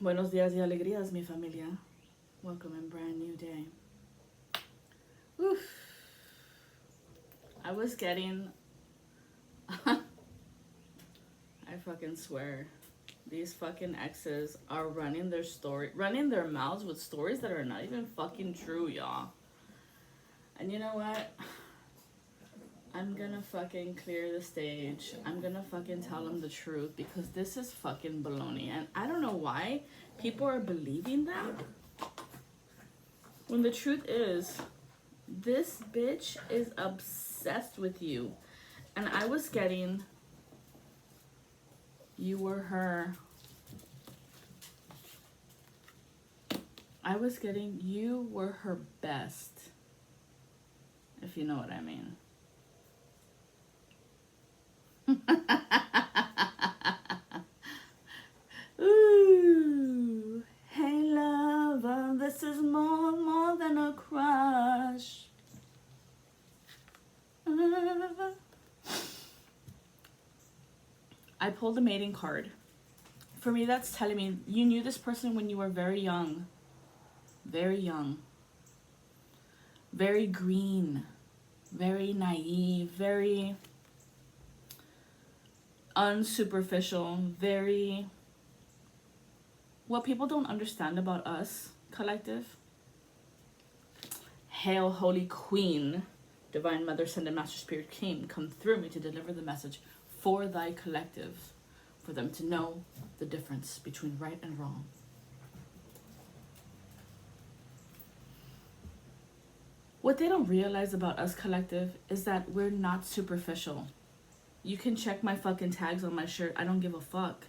Buenos días y alegrías, mi familia. Welcome in brand new day. Oof. I was getting. I fucking swear. These fucking exes are running their mouths with stories that are not even fucking true, y'all. And you know what? I'm gonna fucking clear the stage. I'm gonna fucking tell them the truth because this is fucking baloney. And I don't know why people are believing that. When the truth is, this bitch is obsessed with you. And I was getting, you were her. I was getting, you were her best. If you know what I mean. Ooh, hey lover, this is more than a crush. I pulled a mating card. For me, that's telling me you knew this person when you were very young. Very young. Very green. Very naive. Very unsuperficial. Very... What people don't understand about us, collective. Hail, Holy Queen, Divine Mother, Send and Master Spirit King, come through me to deliver the message for thy collective, for them to know the difference between right and wrong. What they don't realize about us, collective, is that we're not superficial. You can check my fucking tags on my shirt. I don't give a fuck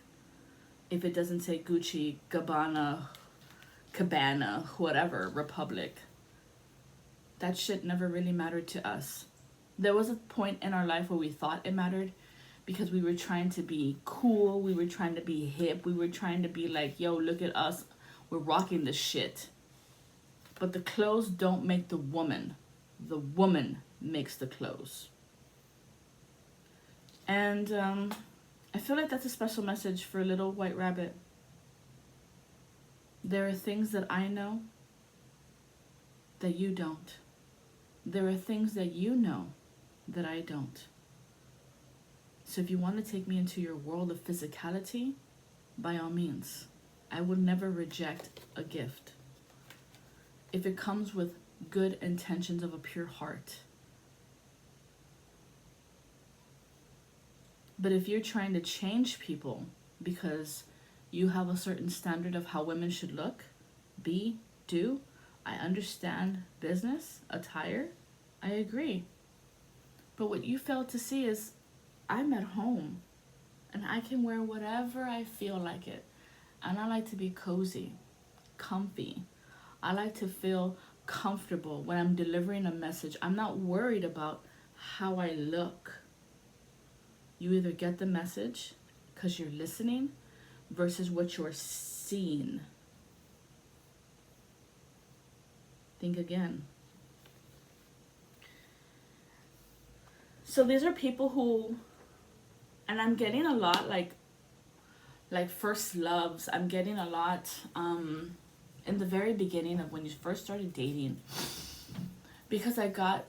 if it doesn't say Gucci, Gabbana, Cabana, whatever, Republic. That shit never really mattered to us. There was a point in our life where we thought it mattered because we were trying to be cool, we were trying to be hip, we were trying to be like, yo, look at us, we're rocking this shit. But the clothes don't make the woman makes the clothes. And I feel like that's a special message for Little White Rabbit. There are things that I know that you don't. There are things that you know that I don't. So if you want to take me into your world of physicality, by all means. I would never reject a gift if it comes with good intentions of a pure heart. But if you're trying to change people because you have a certain standard of how women should look, be, do, I understand business, attire, I agree. But what you fail to see is I'm at home and I can wear whatever I feel like it. And I like to be cozy, comfy. I like to feel comfortable when I'm delivering a message. I'm not worried about how I look. You either get the message because you're listening versus what you're seeing. Think again. So these are people who, and I'm getting a lot like first loves. I'm getting a lot in the very beginning of when you first started dating, because I got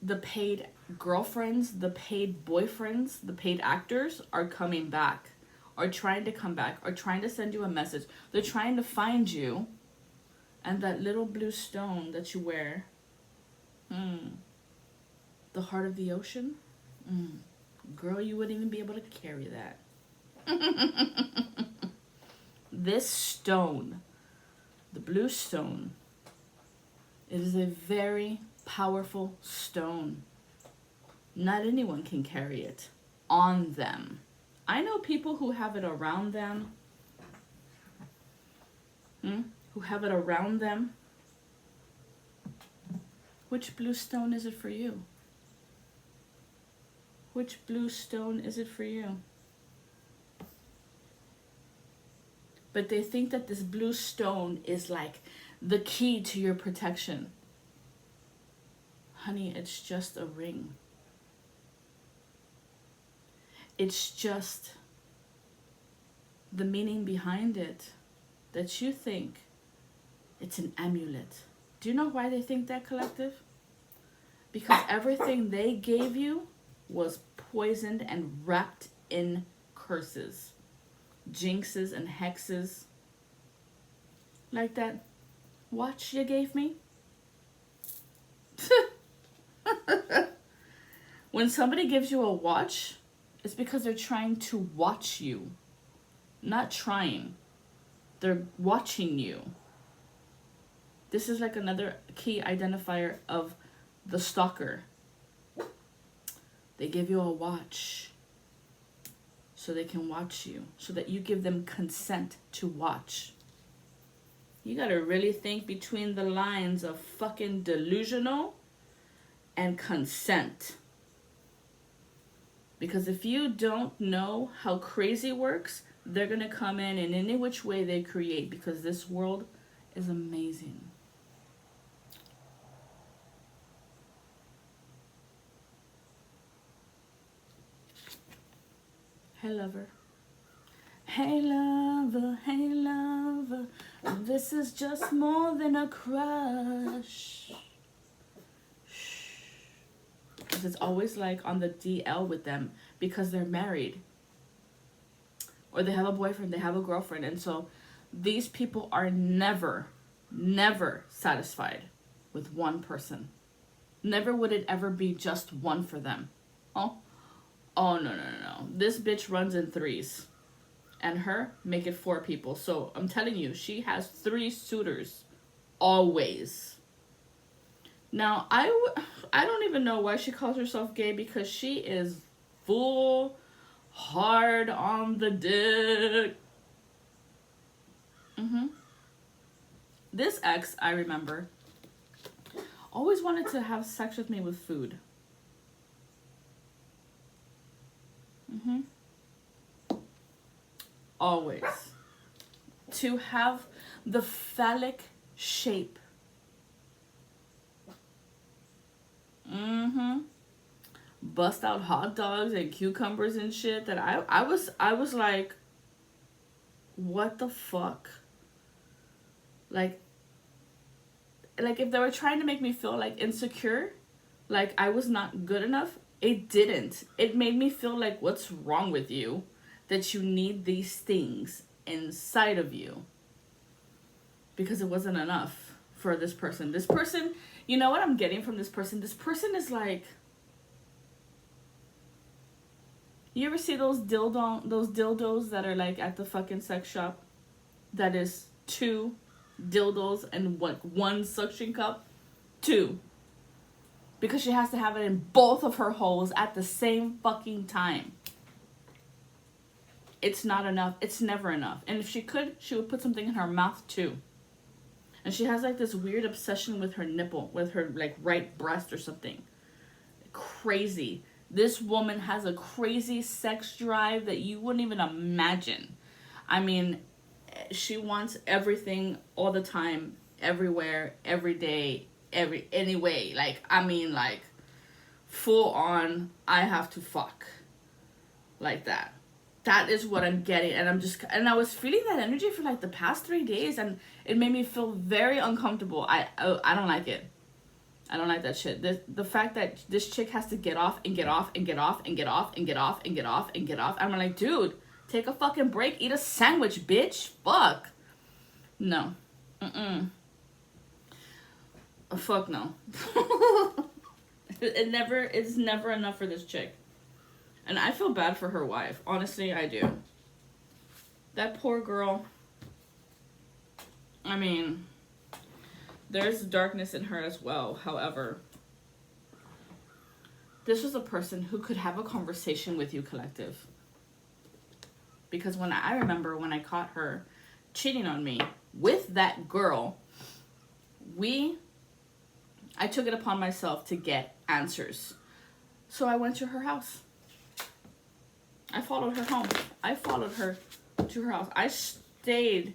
the paid girlfriends, the paid boyfriends, the paid actors are coming back, are trying to come back, are trying to send you a message. They're trying to find you, and that little blue stone that you wear, the heart of the ocean, girl, you wouldn't even be able to carry that. This stone, the blue stone, it is a very powerful stone. Not anyone can carry it on them. I know people who have it around them. Who have it around them. Which blue stone is it for you? Which blue stone is it for you? But they think that this blue stone is like the key to your protection. Honey, it's just a ring. It's just the meaning behind it that you think it's an amulet. Do you know why they think that, collective? Because everything they gave you was poisoned and wrapped in curses, jinxes, and hexes. Like that watch you gave me. When somebody gives you a watch, it's because they're trying to watch you. Not trying. They're watching you. This is like another key identifier of the stalker. They give you a watch so they can watch you, so that you give them consent to watch. You gotta really think between the lines of fucking delusional and consent. Because if you don't know how crazy works, they're gonna come in any which way they create, because this world is amazing. Hey lover. Hey lover, hey lover, this is just more than a crush. Because it's always like on the DL with them, because they're married. Or they have a boyfriend, they have a girlfriend. And so these people are never satisfied with one person. Never would it ever be just one for them. Oh, no. This bitch runs in threes. And her, make it 4 people. So I'm telling you, she has 3 suitors. Always. Now, I don't even know why she calls herself gay, because she is full hard on the dick. This ex, I remember, always wanted to have sex with me with food. Always. To have the phallic shape. Bust out hot dogs and cucumbers and shit that I was like, what the fuck? Like if they were trying to make me feel like insecure, like I was not good enough, it didn't. It made me feel like, what's wrong with you that you need these things inside of you? Because it wasn't enough for this person. This person, you know what I'm getting from this person? This person is like, you ever see those dildos that are like at the fucking sex shop? That is 2 dildos and one suction cup? 2. Because she has to have it in both of her holes at the same fucking time. It's not enough. It's never enough. And if she could, she would put something in her mouth too. And she has like this weird obsession with her nipple, with her like right breast or something. Crazy. This woman has a crazy sex drive that you wouldn't even imagine. I mean, she wants everything all the time, everywhere, every day, any way. Like, I mean, like, full on, I have to fuck. Like that. That is what I'm getting. And I was feeling that energy for like the past 3 days, and it made me feel very uncomfortable. I don't like it. I don't like that shit. The fact that this chick has to get off and get off and get off and get off and get off and get off and get off. I'm like, dude, take a fucking break. Eat a sandwich, bitch. Fuck. No. Fuck no. It's never enough for this chick. And I feel bad for her wife. Honestly, I do. That poor girl. I mean, there's darkness in her as well. However, this was a person who could have a conversation with you, collective. Because I remember when I caught her cheating on me with that girl, I took it upon myself to get answers. So I went to her house. I followed her home. I followed her to her house. I stayed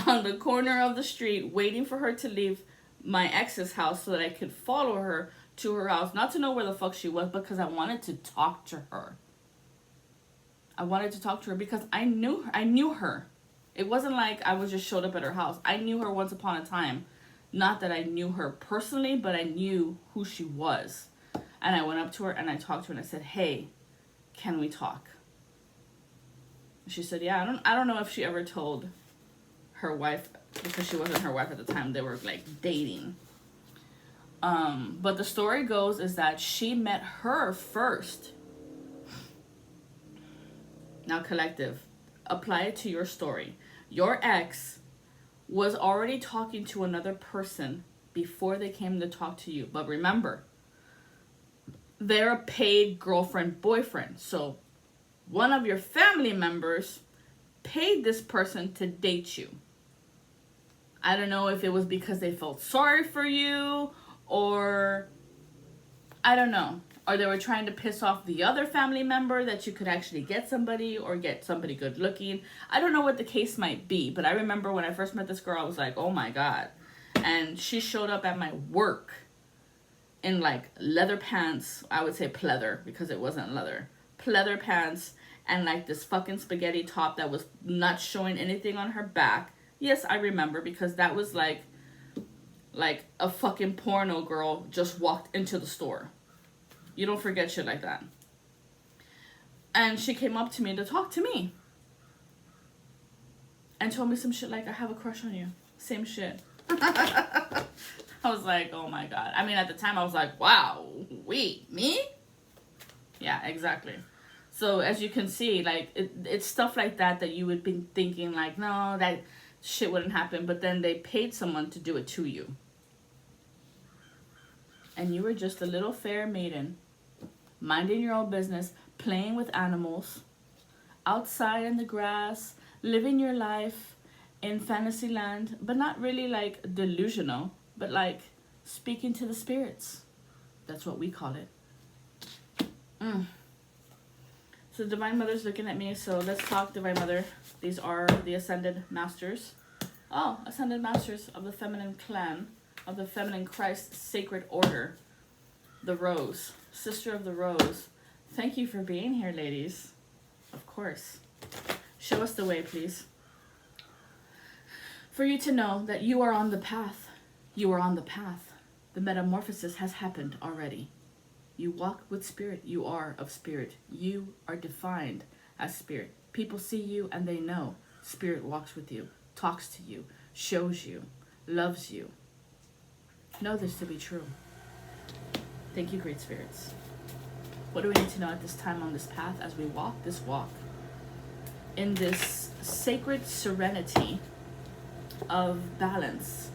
on the corner of the street waiting for her to leave my ex's house so that I could follow her to her house. Not to know where the fuck she was, because I wanted to talk to her. I wanted to talk to her because I knew her. It wasn't like I was just showed up at her house. I knew her once upon a time. Not that I knew her personally, but I knew who she was. And I went up to her and I talked to her and I said, "Hey, can we talk?" She said, "Yeah." I don't know if she ever told her wife, because she wasn't her wife at the time. They were like dating. But the story goes is that she met her first. Now, collective, apply it to your story. Your ex was already talking to another person before they came to talk to you. But remember, they're a paid girlfriend, boyfriend. So one of your family members paid this person to date you. I don't know if it was because they felt sorry for you, or I don't know. Or they were trying to piss off the other family member that you could actually get somebody, or get somebody good looking. I don't know what the case might be, but I remember when I first met this girl, I was like, oh my God. And she showed up at my work in like leather pants. I would say pleather because it wasn't leather. Pleather pants and like this fucking spaghetti top that was not showing anything on her back. Yes, I remember, because that was like a fucking porno girl just walked into the store. You don't forget shit like that. And she came up to me to talk to me. And told me some shit like, "I have a crush on you." Same shit. I was like, oh my God. I mean, at the time I was like, wow, wait, me? Yeah, exactly. So as you can see, like, it's stuff like that you would be thinking like, no, that shit wouldn't happen. But then they paid someone to do it to you. And you were just a little fair maiden, minding your own business, playing with animals, outside in the grass, living your life in fantasy land, but not really like delusional, but like speaking to the spirits. That's what we call it. So Divine Mother's looking at me, so let's talk, Divine Mother. These are the Ascended Masters. Oh, Ascended Masters of the Feminine Clan, of the Feminine Christ Sacred Order. The Rose, Sister of the Rose. Thank you for being here, ladies. Of course. Show us the way, please. For you to know that you are on the path. You are on the path. The metamorphosis has happened already. You walk with spirit. You are of spirit. You are defined as spirit. People see you and they know spirit walks with you, talks to you, shows you, loves you. Know this to be true. Thank you, great spirits. What do we need to know at this time on this path as we walk this walk? In this sacred serenity of balance.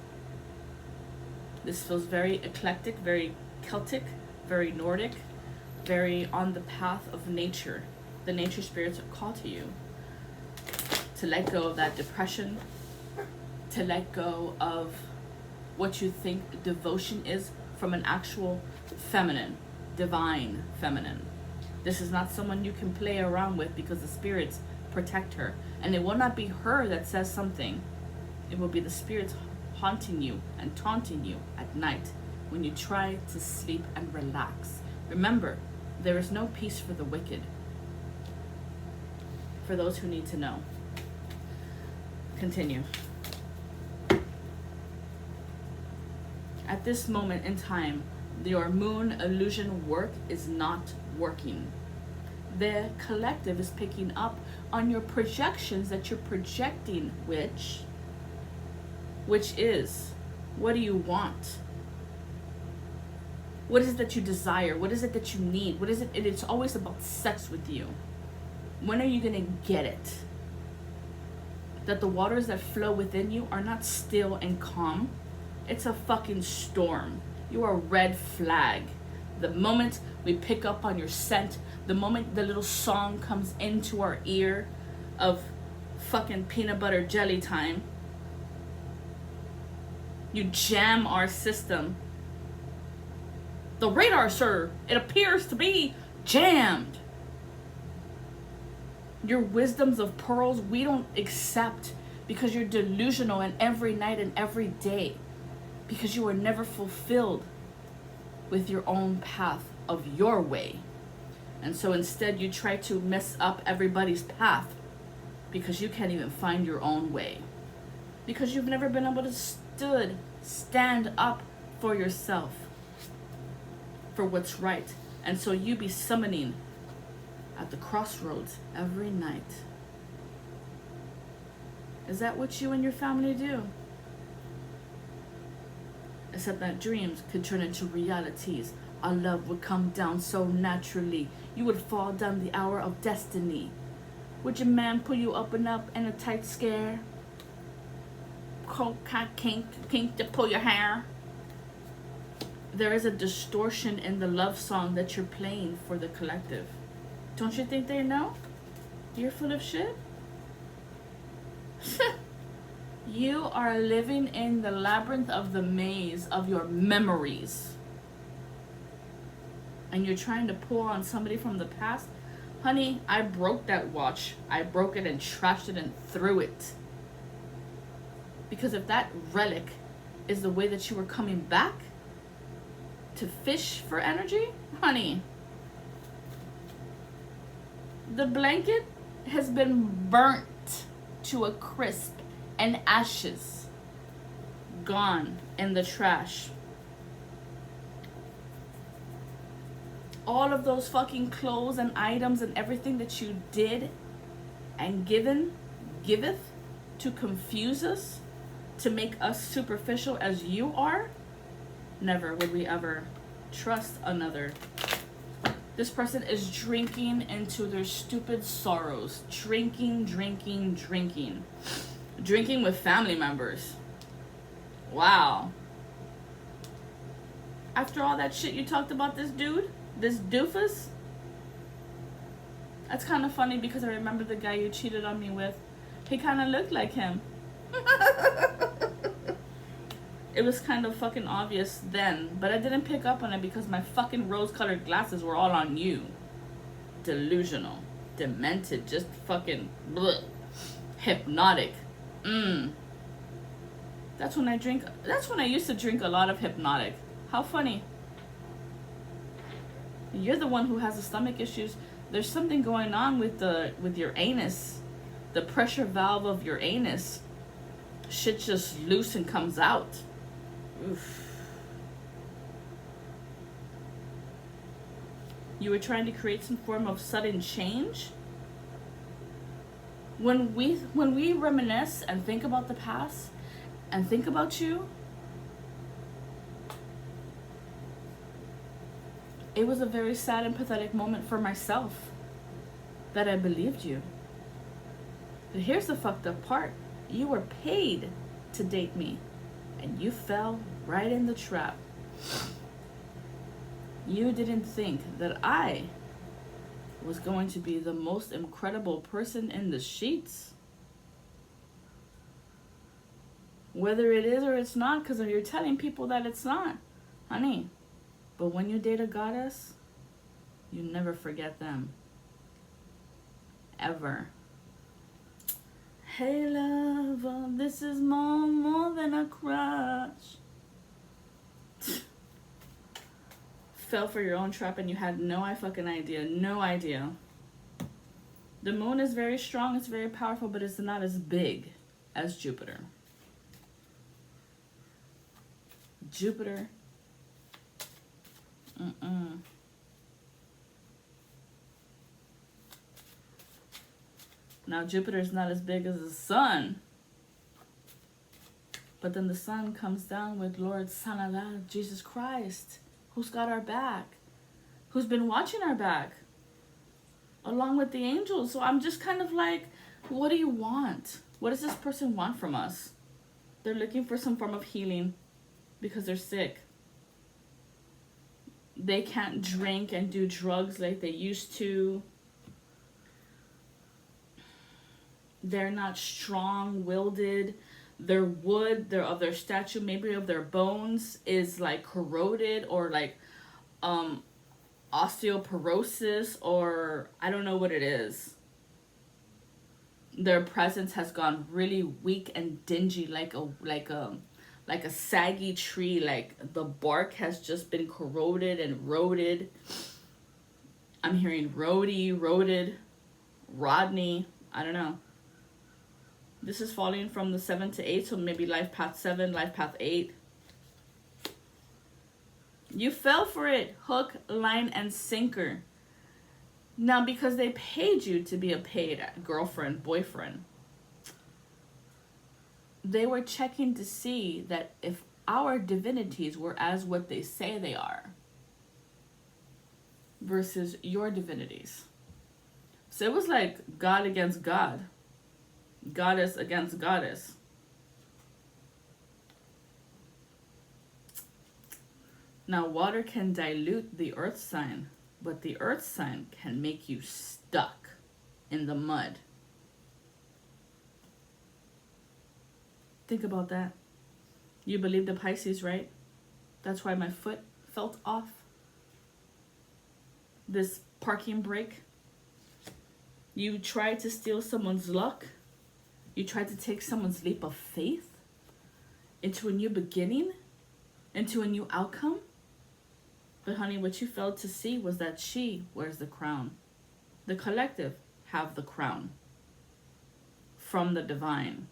This feels very eclectic, very Celtic, very Nordic, very on the path of nature. The nature spirits call to you to let go of that depression, to let go of what you think devotion is from an actual feminine, divine feminine. This is not someone you can play around with, because the spirits protect her. And it will not be her that says something. It will be the spirits haunting you and taunting you at night when you try to sleep and relax. Remember, there is no peace for the wicked. For those who need to know. Continue. At this moment in time, your moon illusion work is not working. The collective is picking up on your projections that you're projecting, which is, what do you want? What is it that you desire? What is it that you need? What is it? It's always about sex with you. When are you going to get it? That the waters that flow within you are not still and calm. It's a fucking storm. You are a red flag. The moment we pick up on your scent, the moment the little song comes into our ear of fucking peanut butter jelly time, you jam our system. The radar, sir, it appears to be jammed. Your wisdoms of pearls, we don't accept, because you're delusional, and every night and every day, because you are never fulfilled with your own path of your way. And so instead you try to mess up everybody's path because you can't even find your own way. Because you've never been able to stand up for yourself, for what's right. And so you be summoning at the crossroads every night. Is that what you and your family do? Except that dreams could turn into realities. Our love would come down so naturally. You would fall down the hour of destiny. Would your man pull you up and up in a tight scare? Cold kink to pull your hair? There is a distortion in the love song that you're playing for the collective. Don't you think they know? You're full of shit? You are living in the labyrinth of the maze of your memories. And you're trying to pull on somebody from the past. Honey, I broke that watch. I broke it and trashed it and threw it. Because if that relic is the way that you were coming back to fish for energy, honey, the blanket has been burnt to a crisp and ashes, gone in the trash. All of those fucking clothes and items and everything that you did and giveth to confuse us, to make us superficial as you are, never would we ever trust another. This person is drinking into their stupid sorrows. Drinking with family members. Wow. After all that shit you talked about this dude, this doofus, that's kind of funny because I remember the guy you cheated on me with. He kind of looked like him. It was kind of fucking obvious then, but I didn't pick up on it because my fucking rose-colored glasses were all on you. Delusional, demented, just fucking bleh. Hypnotic. That's when I used to drink a lot of Hypnotic. How funny. You're the one who has the stomach issues. There's something going on with your anus. The pressure valve of your anus. Shit just loose and comes out. Oof. You were trying to create some form of sudden change? When we reminisce and think about the past and think about you, it was a very sad and pathetic moment for myself that I believed you. But here's the fucked up part. You were paid to date me, and you fell right in the trap. You didn't think that I was going to be the most incredible person in the sheets. Whether it is or it's not, because you're telling people that it's not. Honey, but when you date a goddess, you never forget them. Ever. Hey lover, this is more than a crush. Fell for your own trap and you had no fucking idea. No idea. The moon is very strong, it's very powerful, but it's not as big as Jupiter. Jupiter. Now Jupiter is not as big as the sun. But then the sun comes down with Lord Sanallah, Jesus Christ, who's got our back, who's been watching our back, along with the angels. So I'm just kind of like, what do you want? What does this person want from us? They're looking for some form of healing because they're sick. They can't drink and do drugs like they used to. They're not strong-willed. Their wood, their statue, maybe of their bones is like corroded or like osteoporosis, or I don't know what it is. Their presence has gone really weak and dingy, like a saggy tree. Like the bark has just been corroded and rotted. I'm hearing roaded, Rodney. I don't know. This is falling from the 7 to 8, so maybe life path 7, life path 8. You fell for it, hook, line, and sinker. Now, because they paid you to be a paid girlfriend, boyfriend, they were checking to see that if our divinities were as what they say they are versus your divinities. So it was like God against God, goddess against goddess. Now, water can dilute the earth sign, but the earth sign can make you stuck in the mud. Think about that. You believe the Pisces, right? That's why my foot felt off. This parking brake. You tried to steal someone's luck. You tried to take someone's leap of faith into a new beginning, into a new outcome. But honey, what you failed to see was that she wears the crown. The collective have the crown from the divine.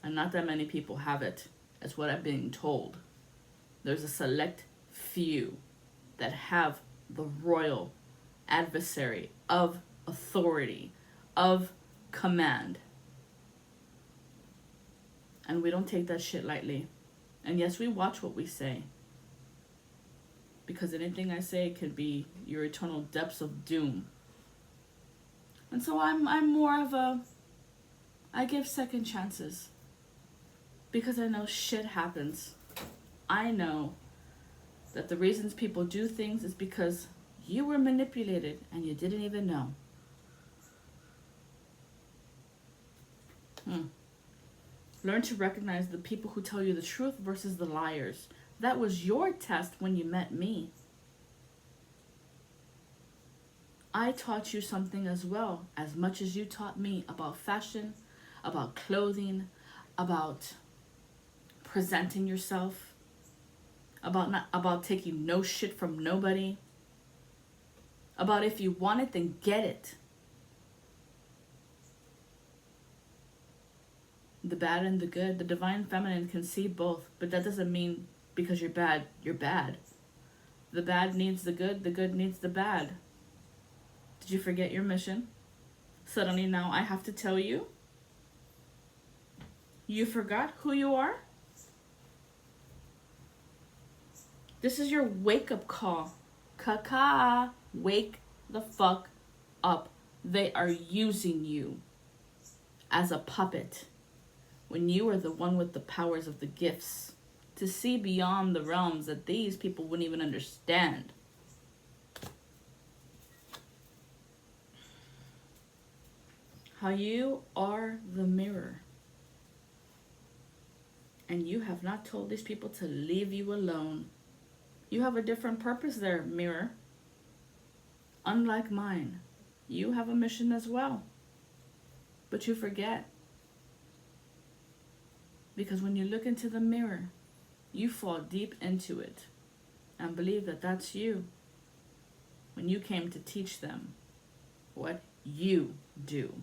And not that many people have it. That's what I'm being told. There's a select few that have the royal adversary of authority, of command. And we don't take that shit lightly. And yes, we watch what we say. Because anything I say could be your eternal depths of doom. And so I'm more of a, I give second chances. Because I know shit happens. I know that the reasons people do things is because you were manipulated and you didn't even know. Learn to recognize the people who tell you the truth versus the liars. That was your test when you met me. I taught you something as well, as much as you taught me about fashion, about clothing, about presenting yourself, about taking no shit from nobody, about if you want it, then get it. The bad and the good, the divine feminine can see both, but that doesn't mean because you're bad, you're bad. The bad needs the good needs the bad. Did you forget your mission? Suddenly now I have to tell you? You forgot who you are? This is your wake-up call. Kaka, wake the fuck up. They are using you as a puppet when you are the one with the powers of the gifts to see beyond the realms that these people wouldn't even understand. How you are the mirror. And you have not told these people to leave you alone. You have a different purpose there, mirror. Unlike mine, you have a mission as well. But you forget. Because when you look into the mirror, you fall deep into it and believe that that's you. When you came to teach them what you do.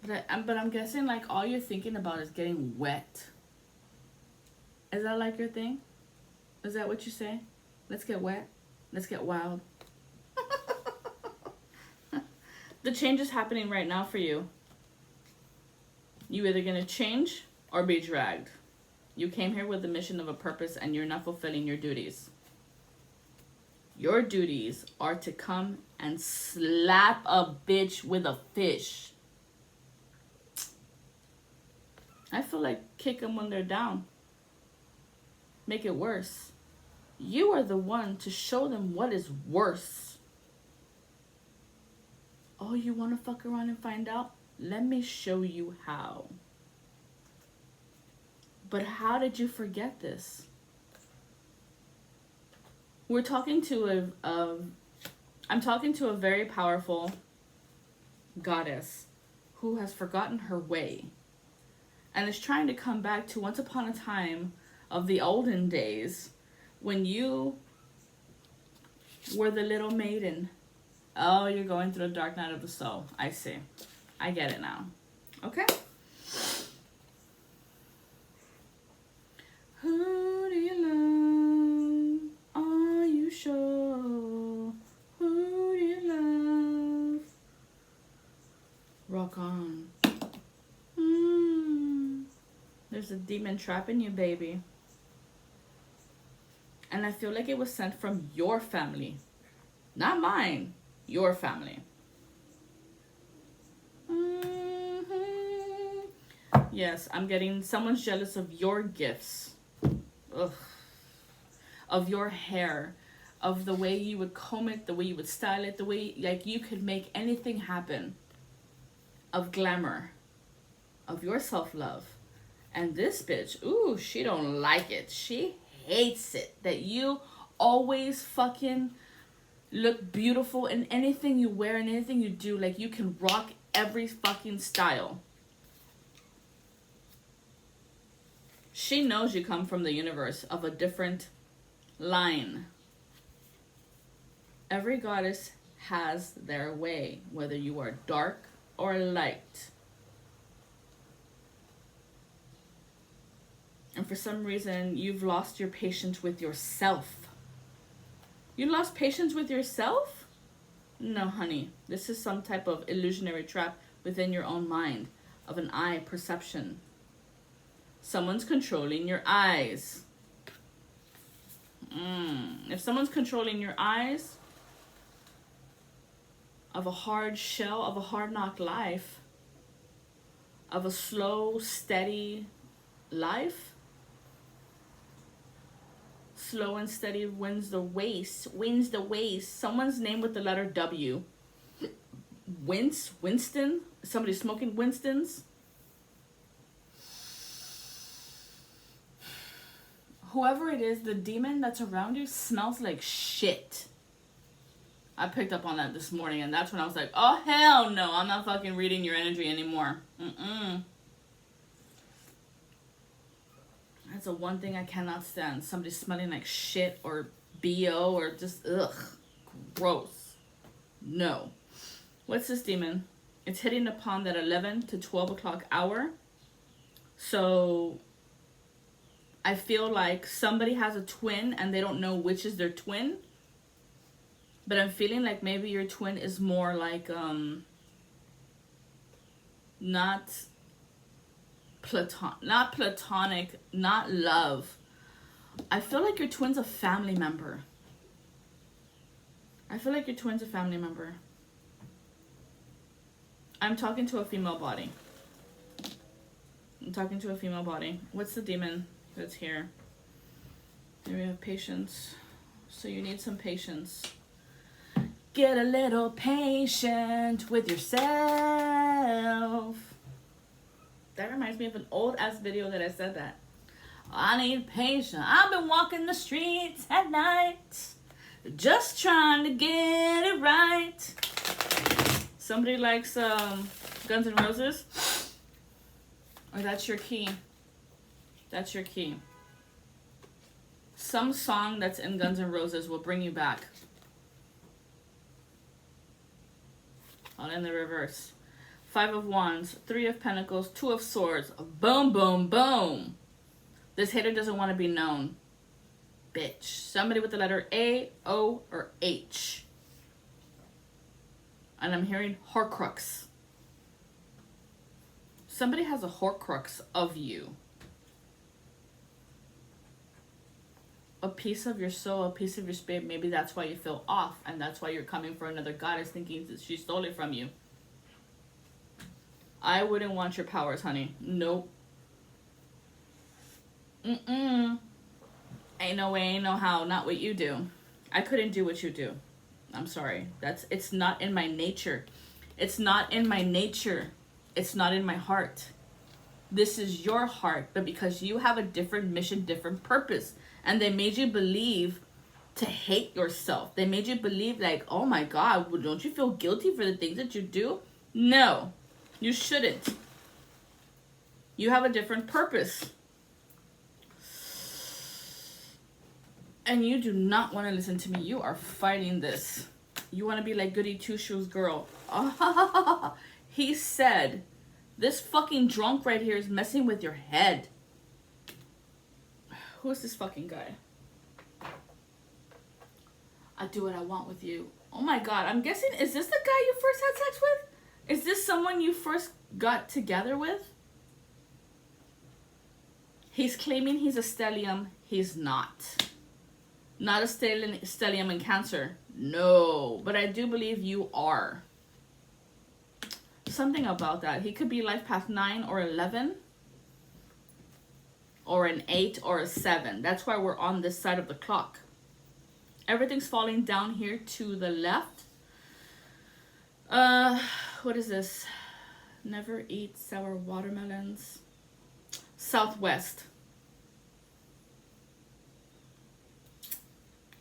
But I'm guessing like all you're thinking about is getting wet. Is that like your thing? Is that what you say? Let's get wet. Let's get wild. The change is happening right now for you. You either gonna change or be dragged. You came here with the mission of a purpose and you're not fulfilling your duties. Your duties are to come and slap a bitch with a fish. I feel like kick them when they're down. Make it worse. You are the one to show them what is worse. Oh, you want to fuck around and find out? Let me show you how. But how did you forget this? I'm talking to a very powerful goddess who has forgotten her way and is trying to come back to once upon a time of the olden days when you were the little maiden. Oh, you're going through a dark night of the soul. I see. I get it now. Okay. Who do you love? Are you sure? Who do you love? Rock on. There's a demon trapping you, baby. And I feel like it was sent from your family. Not mine. Your family. Yes, I'm getting someone's jealous of your gifts. Ugh. Of your hair. Of the way you would comb it, the way you would style it, the way like you could make anything happen. Of glamour. Of your self-love. And this bitch, ooh, she don't like it. She hates it that you always fucking look beautiful in anything you wear and anything you do. Like you can rock every fucking style. She knows you come from the universe of a different line. Every goddess has their way, whether you are dark or light. And for some reason, you've lost your patience with yourself. You lost patience with yourself? No, honey. This is some type of illusionary trap within your own mind of an eye perception. Someone's controlling your eyes. If someone's controlling your eyes of a hard shell, of a hard knock life, of a slow, steady life, slow and steady wins the race. Someone's name with the letter W. Winston? Somebody smoking Winston's? Whoever it is, the demon that's around you smells like shit. I picked up on that this morning, and that's when I was like, oh, hell no, I'm not fucking reading your energy anymore. That's the one thing I cannot stand. Somebody smelling like shit or BO or just, ugh, gross. No. What's this demon? It's hitting upon that 11 to 12 o'clock hour. So I feel like somebody has a twin and they don't know which is their twin. But I'm feeling like maybe your twin is more like, not platonic, not love. I feel like your twin's a family member. I'm talking to a female body. What's the demon that's here? Here we have patience. So you need some patience. Get a little patient with yourself. That reminds me of an old ass video that I said that. I need patience. I've been walking the streets at night, just trying to get it right. Somebody likes Guns N' Roses? Or that's your key. Some song that's in Guns N' Roses will bring you back. All in the reverse. 5 of Wands, 3 of Pentacles, 2 of Swords. Boom, boom, boom. This hater doesn't want to be known. Bitch. Somebody with the letter A, O, or H. And I'm hearing Horcrux. Somebody has a Horcrux of you. A piece of your soul, a piece of your spirit. Maybe that's why you feel off. And that's why you're coming for another goddess thinking that she stole it from you. I wouldn't want your powers, honey. Nope. Ain't no way, ain't no how. Not what you do. I couldn't do what you do. I'm sorry. It's not in my nature. It's not in my heart. This is your heart, but because you have a different mission, different purpose, and they made you believe to hate yourself. They made you believe like, oh my God, well, don't you feel guilty for the things that you do? No, you shouldn't. You have a different purpose. And you do not want to listen to me. You are fighting this. You want to be like Goody Two Shoes girl. He said, this fucking drunk right here is messing with your head. Who is this fucking guy? I do what I want with you. Oh my god, I'm guessing, is this the guy you first had sex with? Is this someone you first got together with? He's claiming he's a stellium. He's not. Not a stellium in Cancer. No, but I do believe you are. Something about that. He could be life path 9 or 11. Or an 8 or a 7. That's why we're on this side of the clock. Everything's falling down here to the left. What is this? Never eat sour watermelons. Southwest.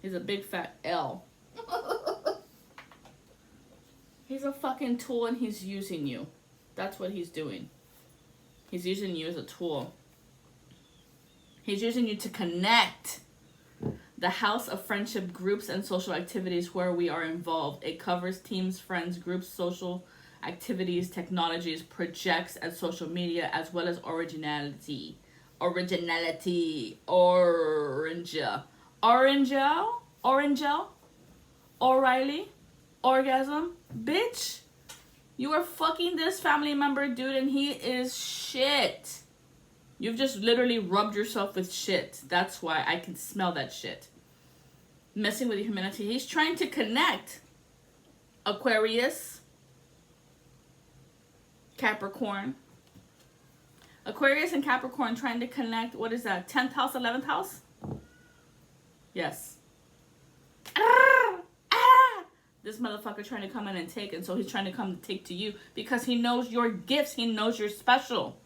He's a big fat L. He's a fucking tool and he's using you. That's what he's doing. He's using you as a tool. He's using you to connect. The house of friendship groups and social activities where we are involved. It covers teams, friends, groups, social activities, technologies, projects, and social media, as well as originality. Originality. Orangel. O'Reilly. Orgasm. Bitch. You are fucking this family member, dude, and he is shit. You've just literally rubbed yourself with shit. That's why I can smell that shit. Messing with humanity. He's trying to connect. Aquarius. Capricorn. Aquarius and Capricorn trying to connect. What is that? 10th house, 11th house? Yes. This motherfucker trying to come in and take. And so he's trying to come and take to you. Because he knows your gifts. He knows you're special.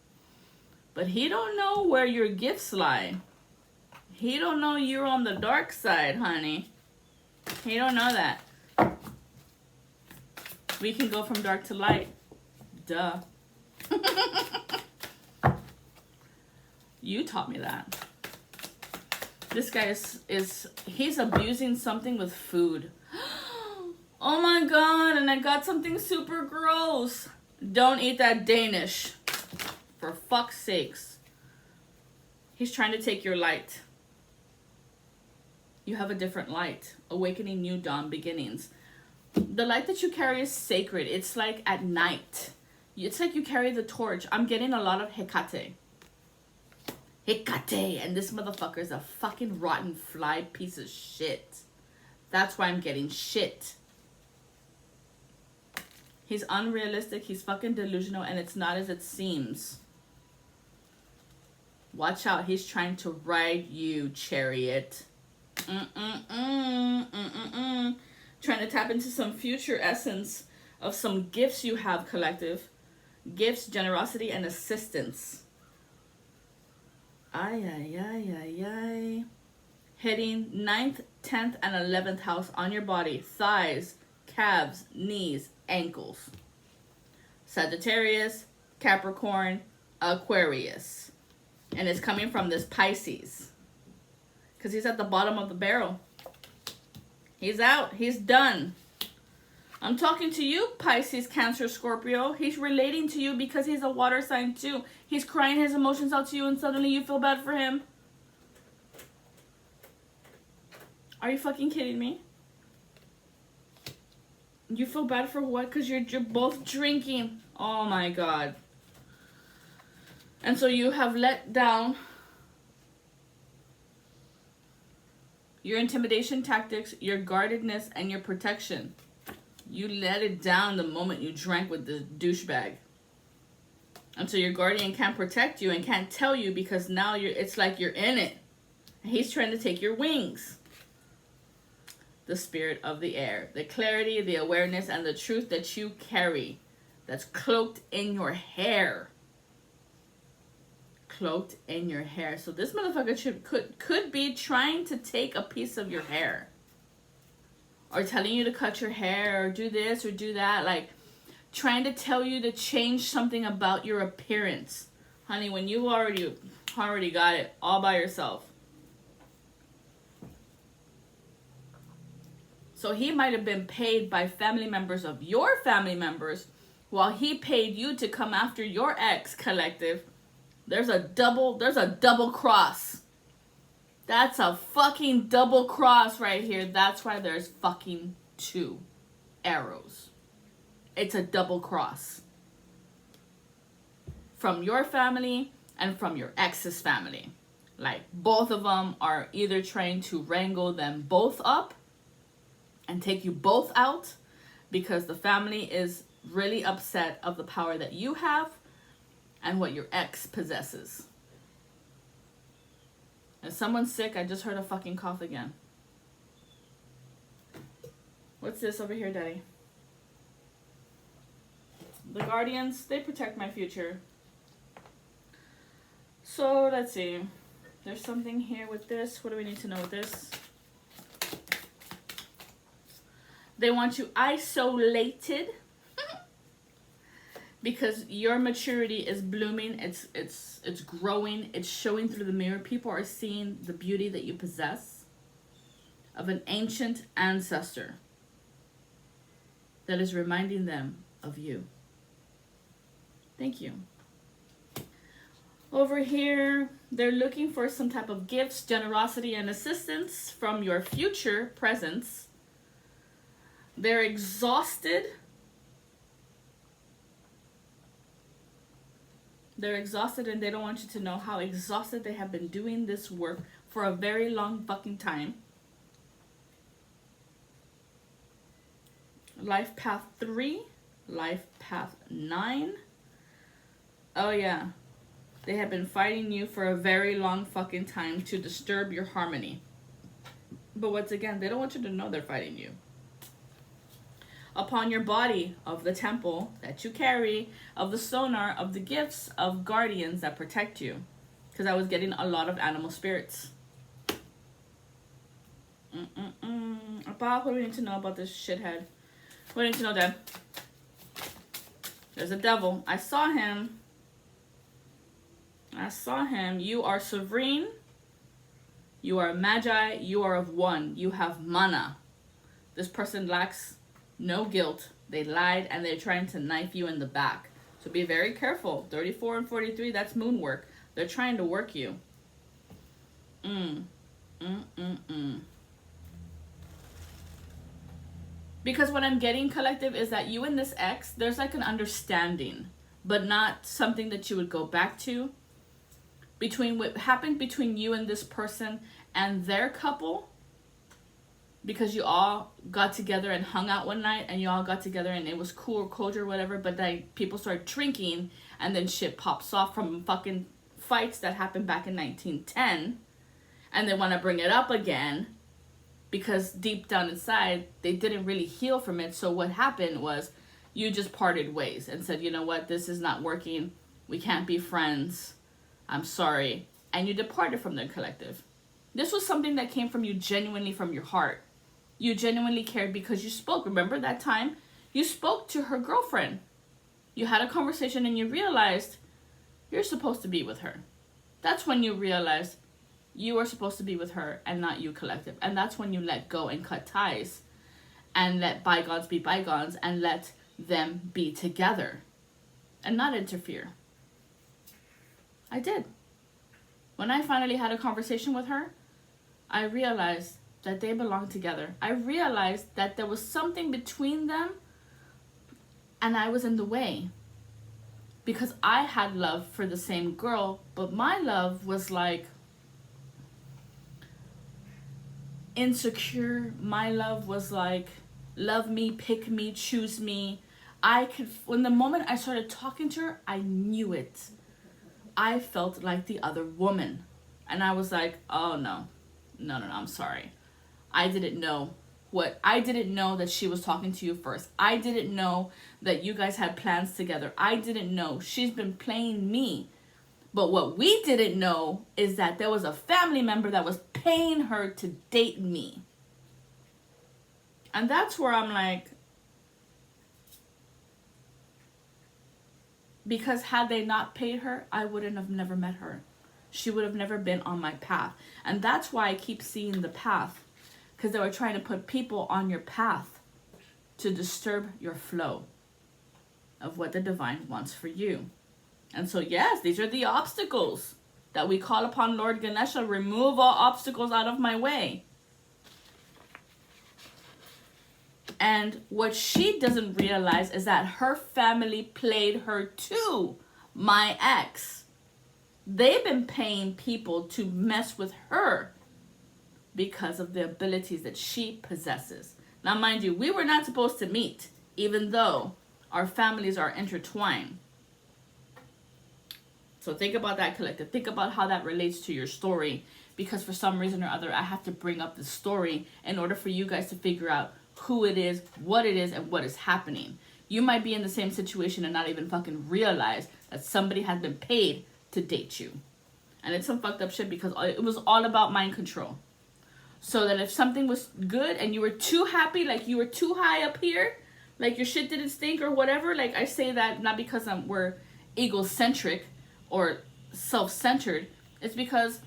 But he don't know where your gifts lie. He don't know you're on the dark side, honey. He don't know that. We can go from dark to light. Duh. You taught me that. This guy he's abusing something with food. Oh my god, and I got something super gross. Don't eat that Danish. For fuck's sakes. He's trying to take your light. You have a different light. Awakening new dawn beginnings. The light that you carry is sacred. It's like at night. It's like you carry the torch. I'm getting a lot of Hecate. Hecate. And this motherfucker is a fucking rotten fly piece of shit. That's why I'm getting shit. He's unrealistic. He's fucking delusional. And it's not as it seems. Watch out. He's trying to ride you, chariot. Trying to tap into some future essence of some gifts you have, collective. Gifts, generosity, and assistance. Ay. Hitting 9th, 10th, and 11th house on your body. Thighs, calves, knees, ankles. Sagittarius, Capricorn, Aquarius. And it's coming from this Pisces. Because he's at the bottom of the barrel. He's out. He's done. I'm talking to you, Pisces, Cancer, Scorpio. He's relating to you because he's a water sign too. He's crying his emotions out to you and suddenly you feel bad for him. Are you fucking kidding me? You feel bad for what? Because you're both drinking. Oh my god. And so you have let down your intimidation tactics, your guardedness, and your protection. You let it down the moment you drank with the douchebag. And so your guardian can't protect you and can't tell you because now it's like you're in it. He's trying to take your wings. The spirit of the air. The clarity, the awareness, and the truth that you carry. That's cloaked in your hair. Cloaked in your hair. So this motherfucker could be trying to take a piece of your hair. Or telling you to cut your hair or do this or do that. Like trying to tell you to change something about your appearance. Honey, when you already got it all by yourself. So he might have been paid by family members of your family members while he paid you to come after your ex, collective. There's a double cross. That's a fucking double cross right here. That's why there's fucking 2 arrows. It's a double cross. From your family and from your ex's family. Like, both of them are either trying to wrangle them both up and take you both out because the family is really upset of the power that you have and what your ex possesses. If someone's sick, I just heard a fucking cough again. What's this over here, Daddy? The guardians, they protect my future. So, let's see. There's something here with this. What do we need to know with this? They want you isolated because your maturity is blooming. It's growing. It's showing through the mirror. People are seeing the beauty that you possess of an ancient ancestor that is reminding them of you. Thank you. Over here, they're looking for some type of gifts, generosity, and assistance from your future presence. They're exhausted. They're exhausted and they don't want you to know how exhausted they have been doing this work for a very long fucking time. Life path 3, life path 9. Oh yeah. They have been fighting you for a very long fucking time to disturb your harmony. But once again, they don't want you to know they're fighting you. Upon your body of the temple that you carry, of the sonar, of the gifts of guardians that protect you. Because I was getting a lot of animal spirits. About what do we need to know about this shithead? What do we need to know, Dad? There's a devil. I saw him. You are serene. You are magi. You are of one. You have mana. This person lacks no guilt. They lied and they're trying to knife you in the back. So be very careful. 34 and 43, that's moon work. They're trying to work you. Because what I'm getting, collective, is that you and this ex, there's like an understanding, but not something that you would go back to. Between what happened between you and this person and their couple, because you all got together and hung out one night and you all got together and it was cool or cold or whatever, but then people start drinking and then shit pops off from fucking fights that happened back in 1910 and they want to bring it up again because deep down inside they didn't really heal from it. So what happened was you just parted ways and said, you know what, this is not working. We can't be friends. I'm sorry. And you departed from the collective. This was something that came from you genuinely from your heart. You genuinely cared because you spoke. Remember that time? You spoke to her girlfriend. You had a conversation and you realized you're supposed to be with her. That's when you realized you are supposed to be with her and not you, collective. And that's when you let go and cut ties and let bygones be bygones and let them be together and not interfere. I did. When I finally had a conversation with her, I realized that they belong together. I realized that there was something between them and I was in the way. Because I had love for the same girl, but my love was like insecure. My love was like, love me, pick me, choose me. When the moment I started talking to her, I knew it. I felt like the other woman. And I was like, oh no, I'm sorry. I didn't know that she was talking to you first. I didn't know that you guys had plans together. I didn't know. She's been playing me. But what we didn't know is that there was a family member that was paying her to date me. And that's where I'm like, because had they not paid her, I wouldn't have never met her. She would have never been on my path. And that's why I keep seeing the path. because they were trying to put people on your path to disturb your flow of what the divine wants for you. And so, yes, these are the obstacles that we call upon Lord Ganesha. Remove all obstacles out of my way. And what she doesn't realize is that her family played her too. My ex. They've been paying people to mess with her because of the abilities that she possesses. Now, mind you, we were not supposed to meet, even though our families are intertwined. So think about that, collective. Think about how that relates to your story, because for some reason or other, I have to bring up the story in order for you guys to figure out who it is, and what is happening. You might be in the same situation and not even fucking realize that somebody has been paid to date you. And it's some fucked up shit, because it was all about mind control. So that if something was good and you were too happy, like you were too high up here, like your shit didn't stink or whatever, like I say that not because we're egocentric or self-centered. It's because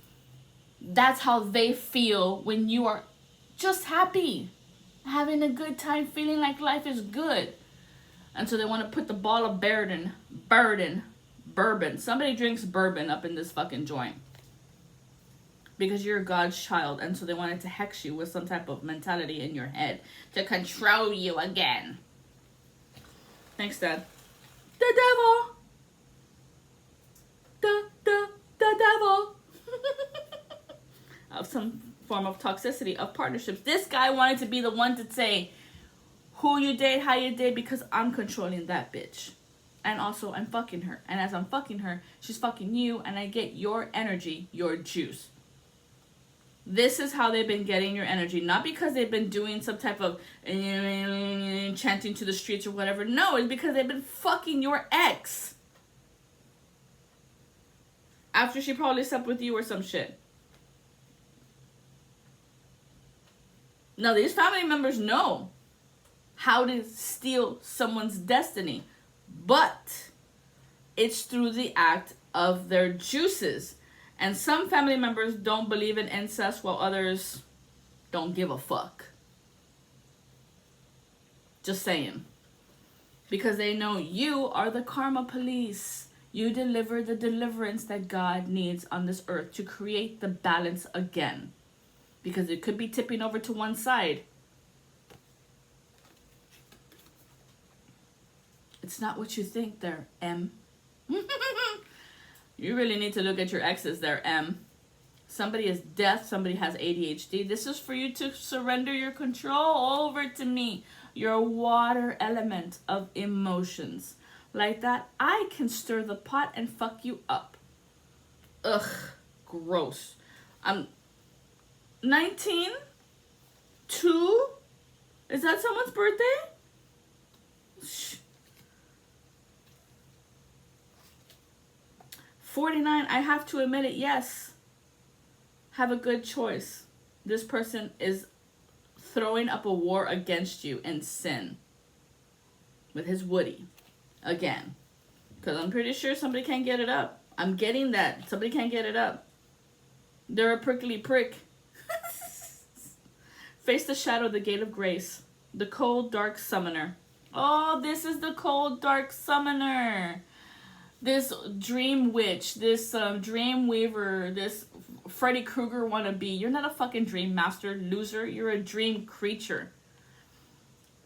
that's how they feel when you are just happy, having a good time, feeling like life is good. And so they want to put the ball of bourbon. Somebody drinks bourbon up in this fucking joint, because you're God's child, and so they wanted to hex you with some type of mentality in your head to control you again. Thanks, Dad. The devil! The devil! Of some form of toxicity of partnerships. This guy wanted to be the one to say who you date, how you date, because I'm controlling that bitch. And also, I'm fucking her. And as I'm fucking her, she's fucking you, and I get your energy, your juice. This is how they've been getting your energy. Not because they've been doing some type of chanting to the streets or whatever. No, it's because they've been fucking your ex. After she probably slept with you or some shit. Now, these family members know how to steal someone's destiny. But it's through the act of their juices. And some family members don't believe in incest, while others don't give a fuck. Just saying. Because they know you are the karma police. You deliver the deliverance that God needs on this earth to create the balance again. Because it could be tipping over to one side. It's not what you think there, M. You really need to look at your exes there, M. Somebody is deaf. Somebody has ADHD. This is for you to surrender your control over to me. Your water element of emotions. Like that, I can stir the pot and fuck you up. Ugh, gross. I'm 19? 2? Is that someone's birthday? Shh. 49, I have to admit it, yes. Have a good choice. This person is throwing up a war against you in sin. With his Woody. Again. Because I'm pretty sure somebody can't get it up. I'm getting that. Somebody can't get it up. They're a prickly prick. Face the shadow, the gate of grace. The cold, dark summoner. Oh, this is the cold, dark summoner. This dream witch, this dream weaver, this Freddy Krueger wannabe. You're not a fucking dream master, loser. You're a dream creature.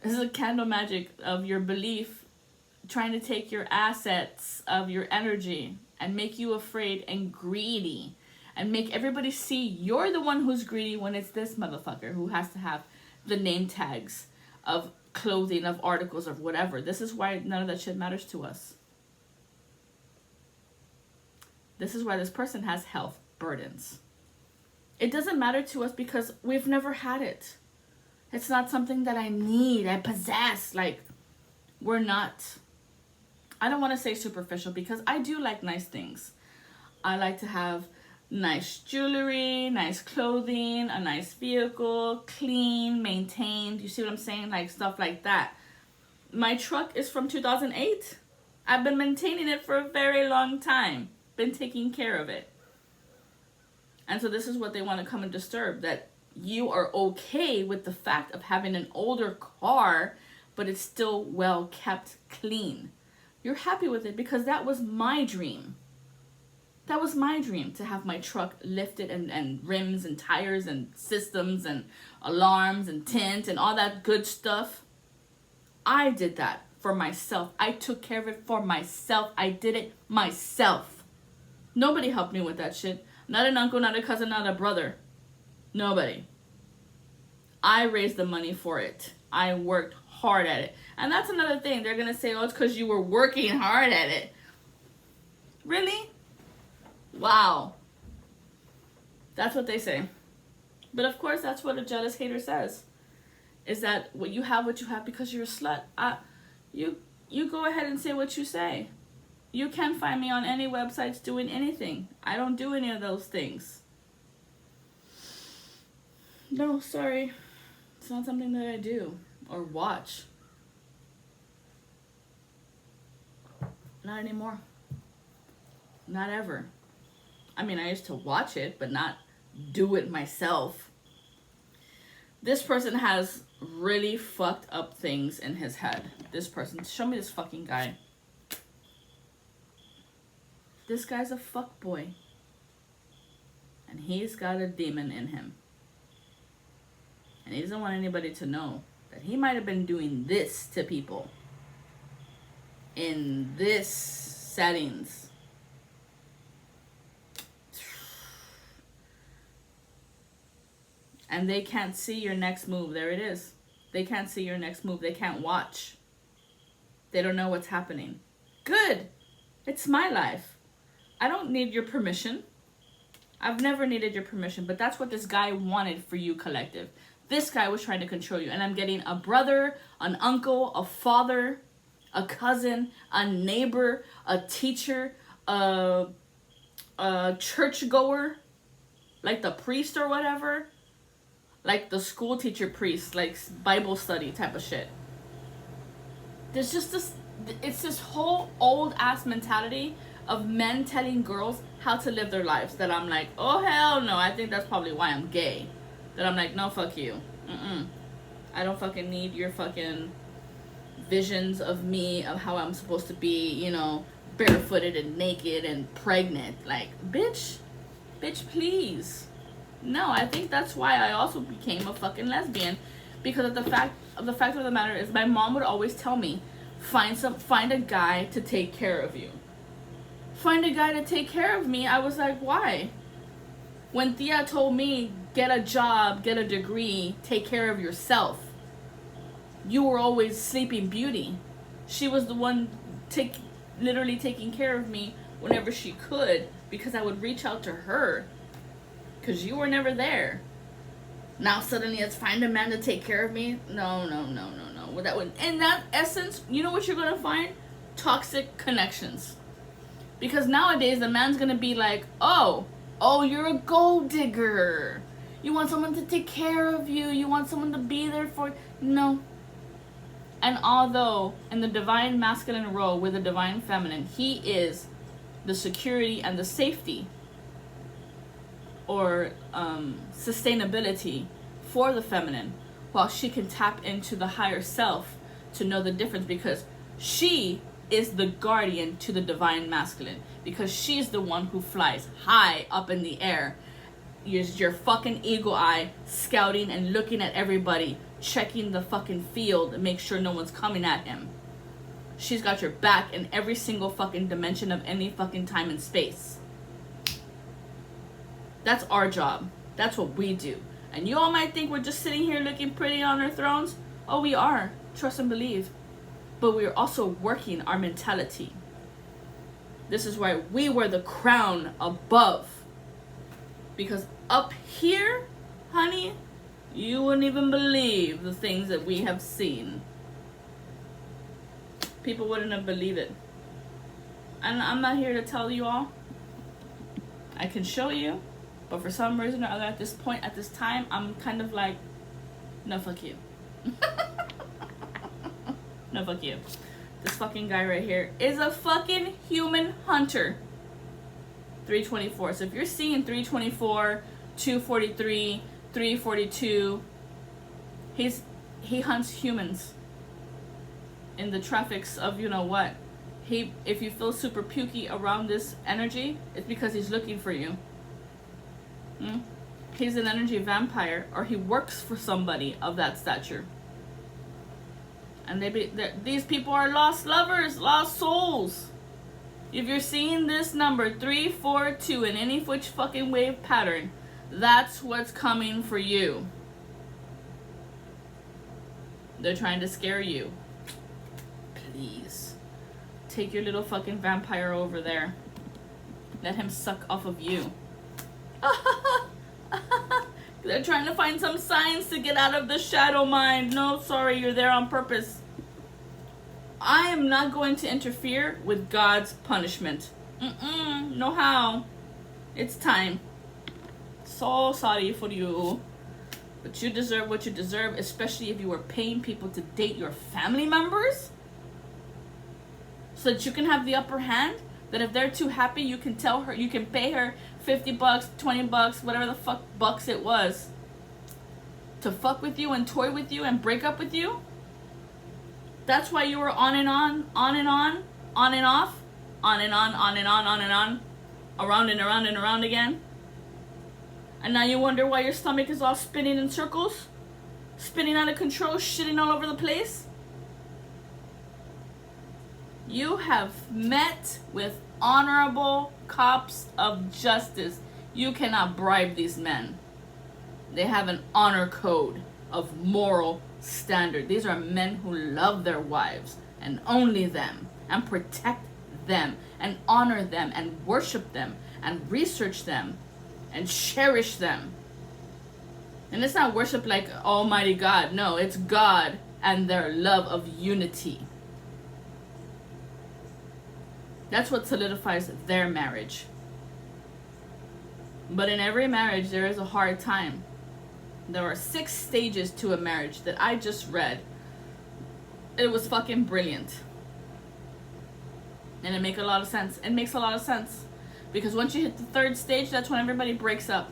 This is a candle magic of your belief, trying to take your assets of your energy and make you afraid and greedy. And make everybody see you're the one who's greedy when it's this motherfucker who has to have the name tags of clothing, of articles, of whatever. This is why none of that shit matters to us. This is why this person has health burdens. It doesn't matter to us because we've never had it. It's not something that I need, I possess. Like, we're not, I don't want to say superficial because I do like nice things. I like to have nice jewelry, nice clothing, a nice vehicle, clean, maintained. You see what I'm saying? Like stuff like that. My truck is from 2008. I've been maintaining it for a very long time. Been taking care of it. And so this is what they want to come and disturb. That you are okay with the fact of having an older car, but it's still well kept, clean. You're happy with it because that was my dream. That was my dream, to have my truck lifted and rims and tires and systems and alarms and tint and all that good stuff. I did that for myself. I took care of it for myself. I did it myself. Nobody helped me with that shit. Not an uncle, not a cousin, not a brother. Nobody. I raised the money for it. I worked hard at it. And that's another thing. They're going to say, oh, it's because you were working hard at it. Really? Wow. That's what they say. But of course, that's what a jealous hater says. Is that what you have because you're a slut. You go ahead and say what you say. You can find me on any websites doing anything. I don't do any of those things. No, sorry. It's not something that I do or watch. Not anymore. Not ever. I mean, I used to watch it, but not do it myself. This person has really fucked up things in his head. This person. Show me this fucking guy. This guy's a fuckboy. And he's got a demon in him. And he doesn't want anybody to know that he might have been doing this to people. In this settings. And they can't see your next move. There it is. They can't see your next move. They can't watch. They don't know what's happening. Good. It's my life. I don't need your permission. I've never needed your permission, but that's what this guy wanted for you, collective. This guy was trying to control you. And I'm getting a brother, an uncle, a father, a cousin, a neighbor, a teacher, a churchgoer, like the priest or whatever. Like the school teacher priest, like Bible study type of shit. There's just this, it's this whole old ass mentality of men telling girls how to live their lives that I'm like, oh hell no, I think that's probably why I'm gay. That I'm like, no, fuck you. I don't fucking need your fucking visions of me, of how I'm supposed to be, you know, barefooted and naked and pregnant. Like, bitch, please. No, I think that's why I also became a fucking lesbian, because of the fact of the matter is, my mom would always tell me, find a guy to take care of you. Find a guy to take care of me. I was like, why? When Thea told me, get a job, get a degree, take care of yourself, you were always Sleeping Beauty. She was the one literally taking care of me whenever she could, because I would reach out to her. Because you were never there. Now suddenly it's find a man to take care of me? No. Well, that would, in that essence, you know what you're going to find? Toxic connections. Because nowadays the man's going to be like, oh, you're a gold digger. You want someone to take care of you. You want someone to be there for you. No. And although in the divine masculine role with the divine feminine, he is the security and the safety or sustainability for the feminine, while she can tap into the higher self to know the difference, because she is the guardian to the divine masculine, because she's the one who flies high up in the air. Use your fucking eagle eye, scouting and looking at everybody, checking the fucking field and make sure no one's coming at him. She's got your back in every single fucking dimension of any fucking time and space. That's our job. That's what we do. And you all might think we're just sitting here looking pretty on our thrones. Oh, we are. Trust and believe. But we're also working our mentality. This is why we wear the crown above. Because up here, honey, you wouldn't even believe the things that we have seen. People wouldn't have believed it. And I'm not here to tell you all. I can show you. But for some reason or other, at this point, at this time, I'm kind of like, no, fuck you. No, fuck you. This fucking guy right here is a fucking human hunter. 324. So if you're seeing 324, 243, 342. He hunts humans in the traffics of you know what. If you feel super pukey around this energy, it's because he's looking for you. He's an energy vampire, or he works for somebody of that stature. And these people are lost lovers, lost souls. If you're seeing this number 342 in any which fucking wave pattern, that's what's coming for you. They're trying to scare you. Please. Take your little fucking vampire over there. Let him suck off of you. They're trying to find some signs to get out of the shadow mind. No, sorry, you're there on purpose. I am not going to interfere with God's punishment. No how. It's time. So sorry for you. But you deserve what you deserve, especially if you were paying people to date your family members. So that you can have the upper hand. That if they're too happy, you can tell her, you can pay her $50, $20, whatever the fuck bucks it was, to fuck with you and toy with you and break up with you. That's why you were on and on and on and off, on and on, around and around and around again. And now you wonder why your stomach is all spinning in circles, spinning out of control, shitting all over the place. You have met with honorable cops of justice. You cannot bribe these men. They have an honor code of moral standard. These are men who love their wives and only them and protect them and honor them and worship them and research them and cherish them. And it's not worship like Almighty God. No, it's God and their love of unity. That's what solidifies their marriage. But in every marriage, there is a hard time. There are 6 stages to a marriage that I just read. It was fucking brilliant. And it makes a lot of sense. It makes a lot of sense. Because once you hit the 3rd stage, that's when everybody breaks up.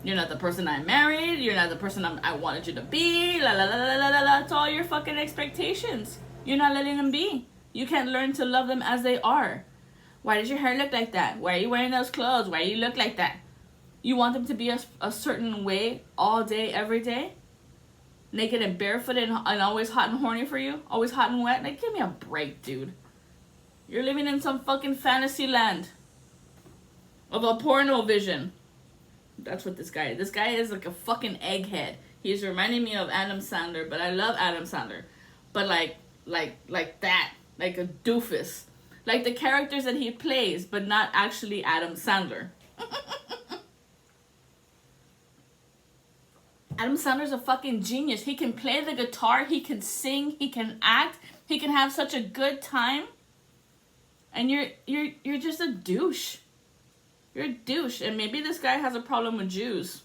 You're not the person I married. You're not the person I wanted you to be. La la la la la la la. It's all your fucking expectations. You're not letting them be. You can't learn to love them as they are. Why does your hair look like that? Why are you wearing those clothes? Why do you look like that? You want them to be a certain way all day, every day? Naked and barefooted and always hot and horny for you? Always hot and wet? Like, give me a break, dude. You're living in some fucking fantasy land of a porno vision. That's what this guy is like a fucking egghead. He's reminding me of Adam Sandler, but I love Adam Sandler. But like that. Like a doofus. Like the characters that he plays, but not actually Adam Sandler. Adam Sandler's a fucking genius. He can play the guitar, he can sing, he can act, he can have such a good time. And you're just a douche. You're a douche. And maybe this guy has a problem with Jews.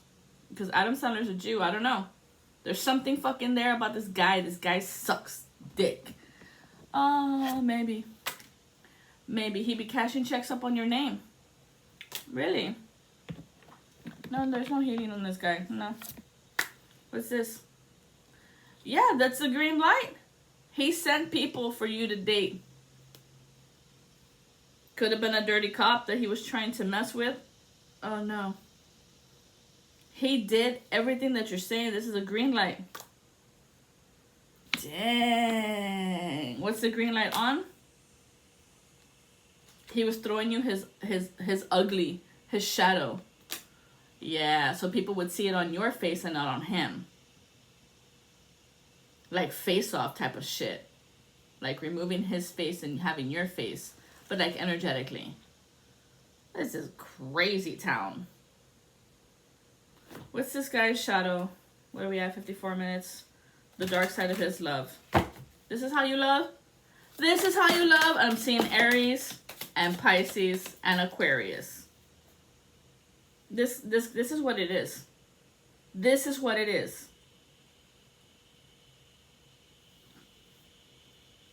Because Adam Sandler's a Jew. I don't know. There's something fucking there about this guy. This guy sucks dick. Oh, maybe. Maybe he be cashing checks up on your name. Really? No, there's no healing on this guy. No. What's this? Yeah, that's the green light. He sent people for you to date. Could have been a dirty cop that he was trying to mess with. Oh, no. He did everything that you're saying. This is a green light. Dang. What's the green light on? He was throwing you his ugly, his shadow. Yeah, so people would see it on your face and not on him. Like face-off type of shit. Like removing his face and having your face. But like energetically. This is crazy town. What's this guy's shadow? Where are we at? 54 minutes. The dark side of his love. This is how you love? This is how you love? I'm seeing Aries and Pisces and Aquarius. This is what it is. This is what it is.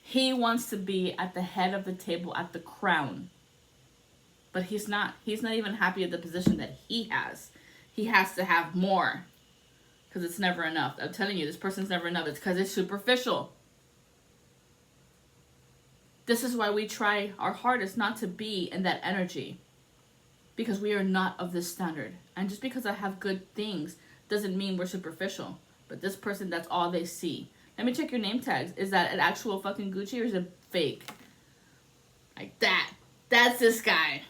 He wants to be at the head of the table, at the crown. But he's not. He's not even happy at the position that he has. He has to have more. Because it's never enough. I'm telling you, this person's never enough. It's because it's superficial. This is why we try our hardest not to be in that energy. Because we are not of this standard. And just because I have good things doesn't mean we're superficial. But this person, that's all they see. Let me check your name tags. Is that an actual fucking Gucci or is it fake? Like that. That's this guy.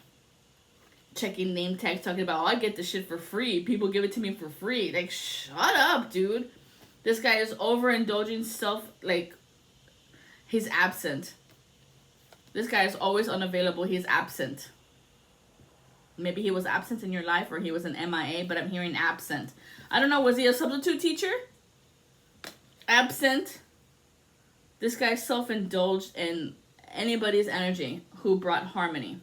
Checking name tags, talking about, oh, I get this shit for free. People give it to me for free. Like, shut up, dude. This guy is overindulging self, like, he's absent. This guy is always unavailable. He's absent. Maybe he was absent in your life or he was an MIA, but I'm hearing absent. I don't know, was he a substitute teacher? Absent. This guy self-indulged in anybody's energy who brought harmony.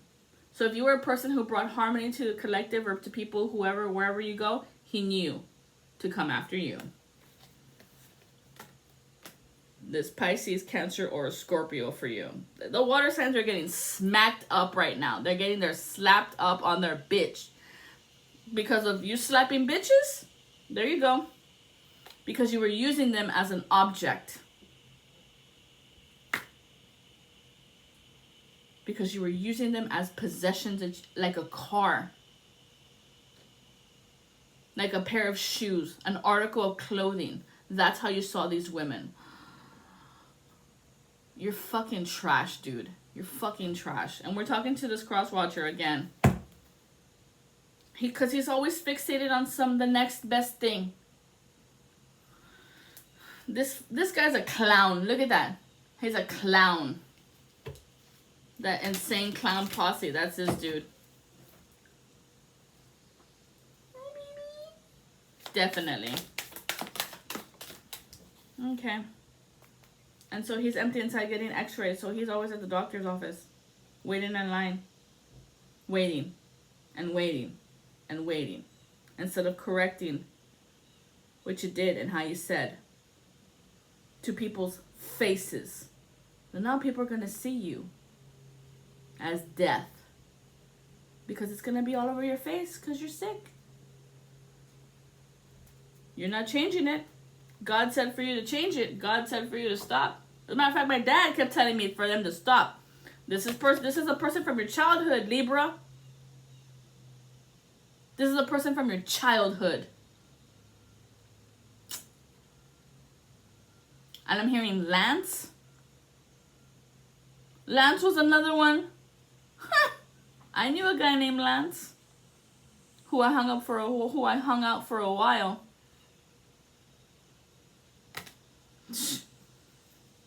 So if you were a person who brought harmony to the collective or to people, whoever, wherever you go, he knew to come after you. This Pisces, Cancer, or a Scorpio for you. The water signs are getting smacked up right now. They're getting their slapped up on their bitch. Because of you slapping bitches? There you go. Because you were using them as an object. Because you were using them as possessions, like a car. Like a pair of shoes. An article of clothing. That's how you saw these women. You're fucking trash, dude. You're fucking trash. And we're talking to this cross watcher again. Because he's always fixated on the next best thing. This guy's a clown. Look at that. He's a clown. That insane clown posse. That's this dude. Definitely. Okay. And so he's empty inside getting x-rays. So he's always at the doctor's office. Waiting in line. Waiting. And waiting. And waiting. Instead of correcting what you did and how you said. To people's faces. So now people are going to see you. As death. Because it's going to be all over your face because you're sick. You're not changing it. God said for you to change it. God said for you to stop. As a matter of fact, my dad kept telling me for them to stop. This is a person from your childhood, Libra. This is a person from your childhood. And I'm hearing Lance. Lance was another one. I knew a guy named Lance who I hung out for a while.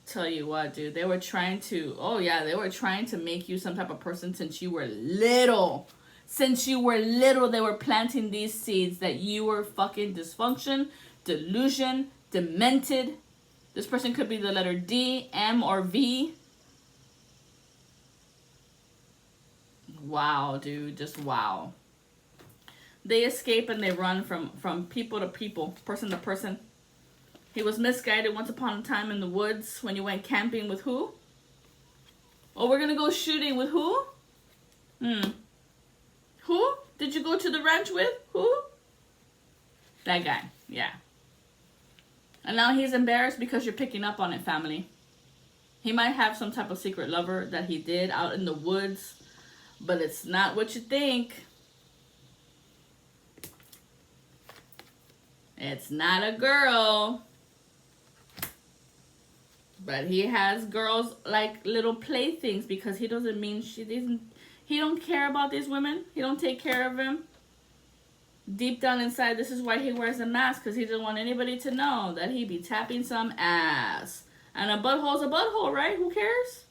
Tell you what, dude, they were trying to make you some type of person since you were little. Since you were little, they were planting these seeds that you were fucking dysfunction, delusion, demented. This person could be the letter D, M, or V. Wow, dude, just wow. They escape and they run from people to people, person to person. He was misguided once upon a time in the woods when you went camping with who? Oh, we're gonna go shooting with who? Who? Did you go to the ranch with? Who? That guy, yeah. And now he's embarrassed because you're picking up on it, family. He might have some type of secret lover that he did out in the woods. But it's not what you think. It's not a girl. But he has girls like little playthings because he doesn't mean he don't care about these women. He don't take care of them. Deep down inside, this is why he wears a mask, because he doesn't want anybody to know that he be tapping some ass. And a butthole's a butthole, right? Who cares?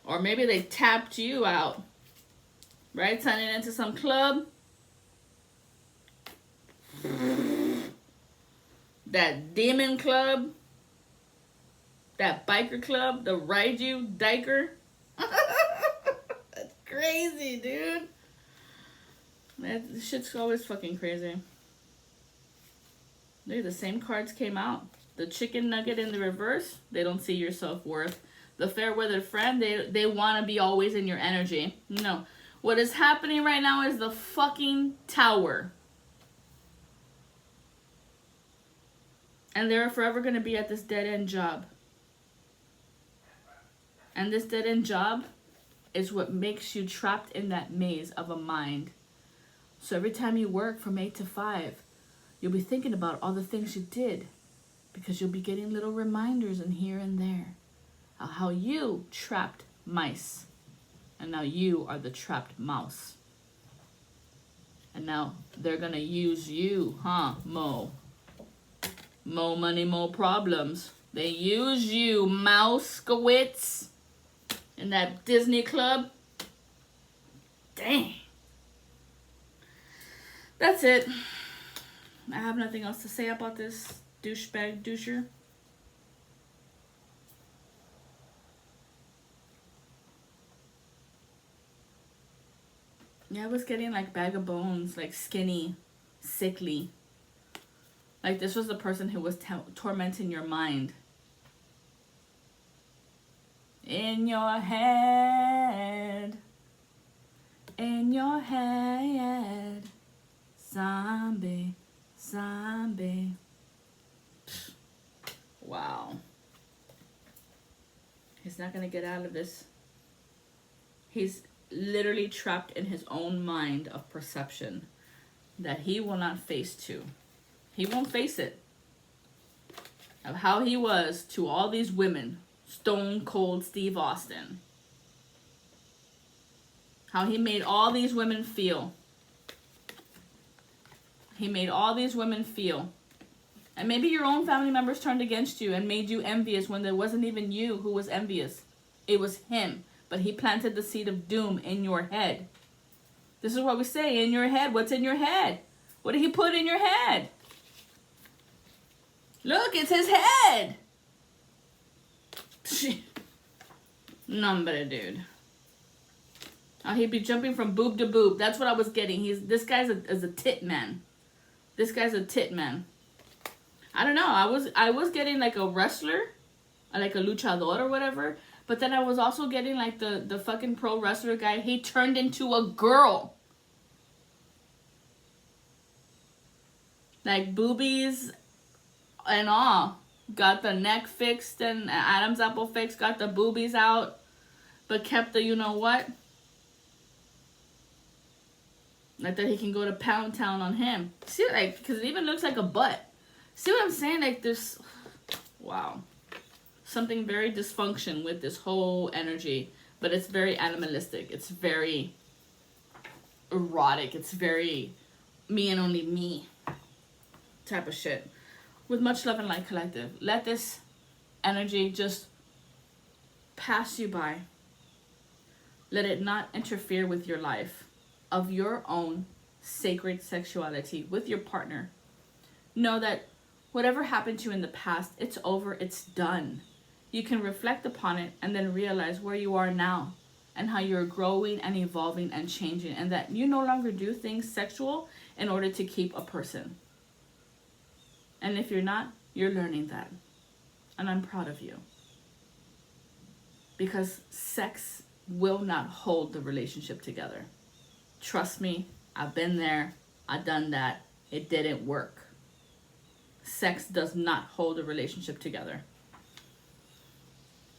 Or maybe they tapped you out. Right? Signing into some club. That demon club. That biker club. The ride you diker. That's crazy, dude. That shit's always fucking crazy. Look, the same cards came out. The chicken nugget in the reverse. They don't see your self-worth. The fair weather friend, they want to be always in your energy. No. What is happening right now is the fucking tower. And they're forever going to be at this dead-end job. And this dead-end job is what makes you trapped in that maze of a mind. So every time you work from 8 to 5, you'll be thinking about all the things you did, because you'll be getting little reminders in here and there of how you trapped mice. And now you are the trapped mouse. And now they're going to use you, huh, Mo? Mo money, mo problems. They use you, Mouse-kowitz, in that Disney club. Dang. That's it. I have nothing else to say about this douchebag doucher. Yeah, I was getting like bag of bones, like skinny, sickly. Like this was the person who was tormenting your mind. In your head. In your head. Zombie. Zombie. Wow. He's not gonna get out of this. He's literally trapped in his own mind of perception that he will not face to. He won't face it. Of how he was to all these women. Stone Cold Steve Austin. How he made all these women feel. He made all these women feel. And maybe your own family members turned against you and made you envious when there wasn't even you who was envious. It was him. But he planted the seed of doom in your head. This is what we say, in your head. What's in your head? What did he put in your head? Look, it's his head. Number, dude. Oh, he'd be jumping from boob to boob. That's what I was getting. This guy's a tit man. This guy's a tit man. I don't know. I was getting like a wrestler, like a luchador or whatever. But then I was also getting like the fucking pro wrestler guy. He turned into a girl. Like boobies and all. Got the neck fixed and Adam's apple fixed. Got the boobies out. But kept the you know what. Like that he can go to Pound Town on him. See, like, because it even looks like a butt. See what I'm saying? Like this. Wow. Something very dysfunction with this whole energy. But it's very animalistic. It's very erotic. It's very me and only me type of shit. With much love and light, collective. Let this energy just pass you by. Let it not interfere with your life of your own sacred sexuality with your partner. Know that whatever happened to you in the past, it's over, it's done. You can reflect upon it and then realize where you are now and how you're growing and evolving and changing, and that you no longer do things sexual in order to keep a person. And if you're not, you're learning that. And I'm proud of you. Because sex will not hold the relationship together. Trust me, I've been there, I've done that. It didn't work. Sex does not hold a relationship together.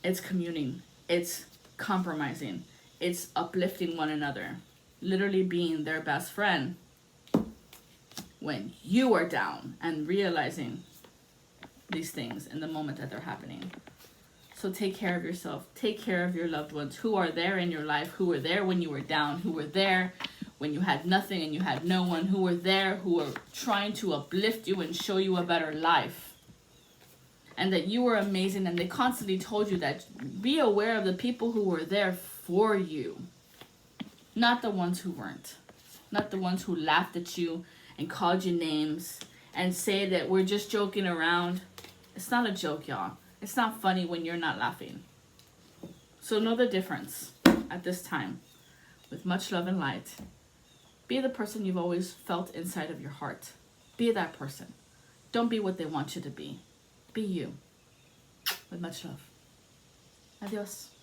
It's communing. It's compromising. It's uplifting one another. Literally being their best friend when you are down and realizing these things in the moment that they're happening. So take care of yourself. Take care of your loved ones who are there in your life, who were there when you were down, who were there when you had nothing and you had no one, who were there, who were trying to uplift you and show you a better life. And that you were amazing, and they constantly told you that. Be aware of the people who were there for you. Not the ones who weren't. Not the ones who laughed at you and called you names and say that we're just joking around. It's not a joke, y'all. It's not funny when you're not laughing. So know the difference at this time. With much love and light. Be the person you've always felt inside of your heart. Be that person. Don't be what they want you to be. Be you. With much love. Adios.